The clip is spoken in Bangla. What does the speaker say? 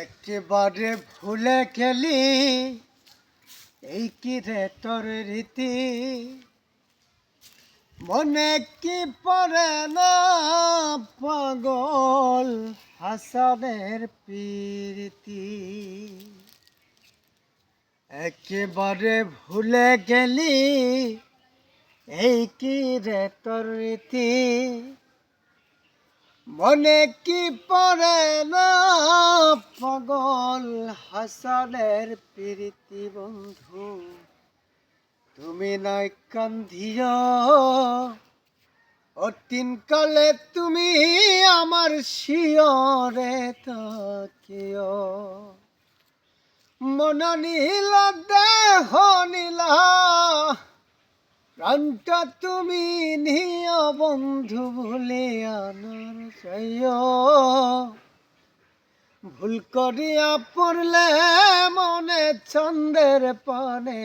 একেবারে ভুলে গেলি এই কি রে তোর রীতি, মনে কি পড়ে না পাগল হাসানের প্রীতি। একেবারে ভুলে গেলি এই কি রে তোর রীতি, মনে কি পড়ে না পাগল হাসানের প্রীতি। বন্ধু তুমি নাই কান্ধিও, অতীন কালে তুমি আমার শিয়রে তাকিও। মন নীল দেহ নীলা, প্রাণটা তুমি নিও বন্ধু ভুলিয়া না যাইও। ভুল করিয়া পড়লে মনে চন্দ্রের পানে